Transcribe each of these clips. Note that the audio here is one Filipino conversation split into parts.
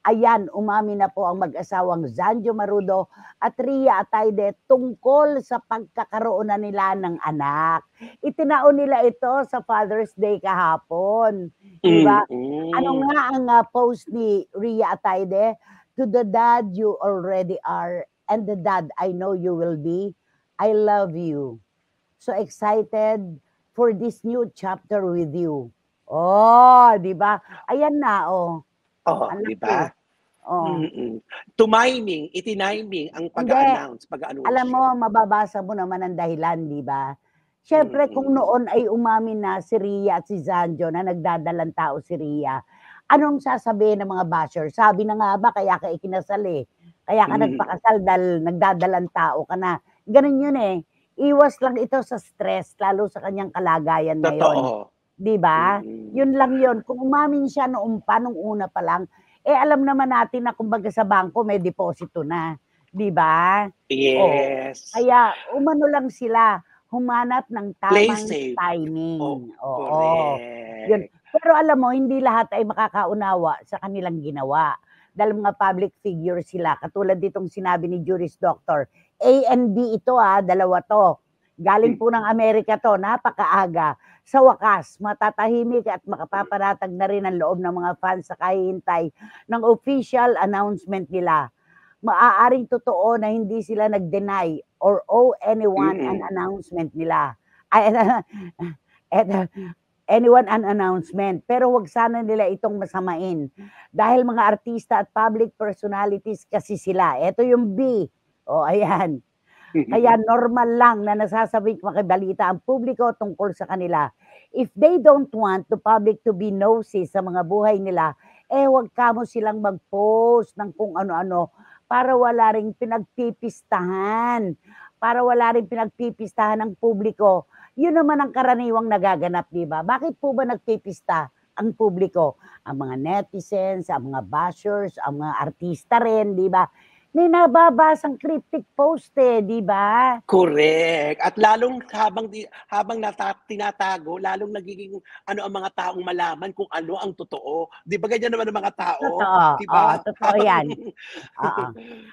Ayan, umamin na po ang mag-asawang Zanjo Marudo at Ria Atayde tungkol sa pagkakaroon na nila ng anak. Itinaon nila ito sa Father's Day kahapon, 'di ba? Ano Mm. nga ang post ni Ria Atayde? To the dad you already are and the dad I know you will be, I love you. So excited for this new chapter with you. Oh, 'di ba? Ayan na, oh. Oh, Ang 'di laki. ba? Oh. Tumiming, itiniming ang Hindi. pag-a-announce, Alam mo, pag-aanunsyo. mababasa mo naman ang dahilan, 'di ba? Siyempre kung Mm. noon ay umamin na si Ria at si Zanjo na nagdadalang tao si Ria, anong sasabihin ng mga basher? Sabi na nga ba kaya ka ikinasal, eh, kaya ka Mm. nagpakasal dahil nagdadalang tao ka na. Gano'n 'yun, eh. Iwas lang ito sa stress lalo sa kanyang kalagayan ngayon, Totoo. 'di ba? Mm. 'Yun lang 'yun. Kung umamin siya noon pa, nung una pa lang, eh, alam naman natin na kumbaga sa bangko may deposito na, 'di ba? Oh, Yes. kaya umano lang sila, humanap ng Play tamang safe. Oh, timing, oo. 'Yun. correct. Pero alam mo hindi lahat ay makakaunawa sa kanilang ginawa, dahil mga public figure sila katulad nitong sinabi ni Juris Doctor, A and B ito, dalawa 'to. Galing Hmm. po ng Amerika 'to, napakaaga. Sa wakas matatahimik at makapapanatag na rin ang loob ng mga fans sa kahihintay ng official announcement nila. Maaaring totoo na hindi sila nag-deny or owe anyone an Mm. announcement nila. Ay, et anyone an announcement, pero wag sana nila itong masamain. Dahil mga artista at public personalities kasi sila. Eto yung B. O, ayan. Kaya normal lang na nasasabing makibalita ang publiko tungkol sa kanila. If they don't want the public to be nosy sa mga buhay nila, eh wag kamo silang mag-post ng kung ano-ano para wala ring pinagpipistahan. Para wala ring pinagpipistahan ng publiko. Yun naman ang karaniwang nagaganap, di ba? Bakit po ba nagpipista ang publiko? Ang mga netizens, ang mga bashers, ang mga artista rin, di ba? May nababasang cryptic post, eh, di ba? Correct. At lalong habang tinatago, lalong nagiging ano ang mga taong malaman kung ano ang totoo. 'Di ba ganyan naman ang mga tao, Totoo, 'di oo, ba? totoo Habang 'yan, oo.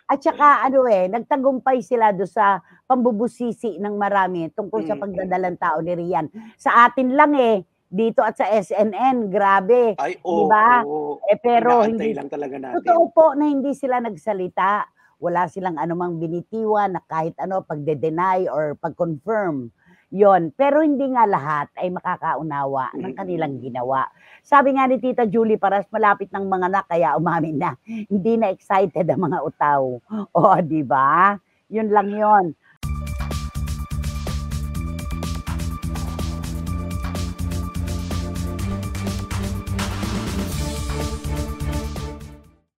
At saka ano, eh, nagtagumpay sila do sa pambubusisi ng marami tungkol sa mm. pagdadalang tao ni Rian. Sa atin lang, eh, dito at sa SNN grabe, Ay, 'di ba? oo. Eh, pero Inaantay hindi lang talaga natin. totoo po na hindi sila nagsalita, wala silang anumang binitiwan na kahit ano pagde-deny or pag-confirm, 'yon. Pero hindi nga lahat ay makakaunawa ng kanilang Mm. ginawa. Sabi nga ni Tita Julie Paras, malapit ng manganak kaya umamin na, hindi na excited ang mga utaw. Oh, 'di ba? 'Yun lang 'yon.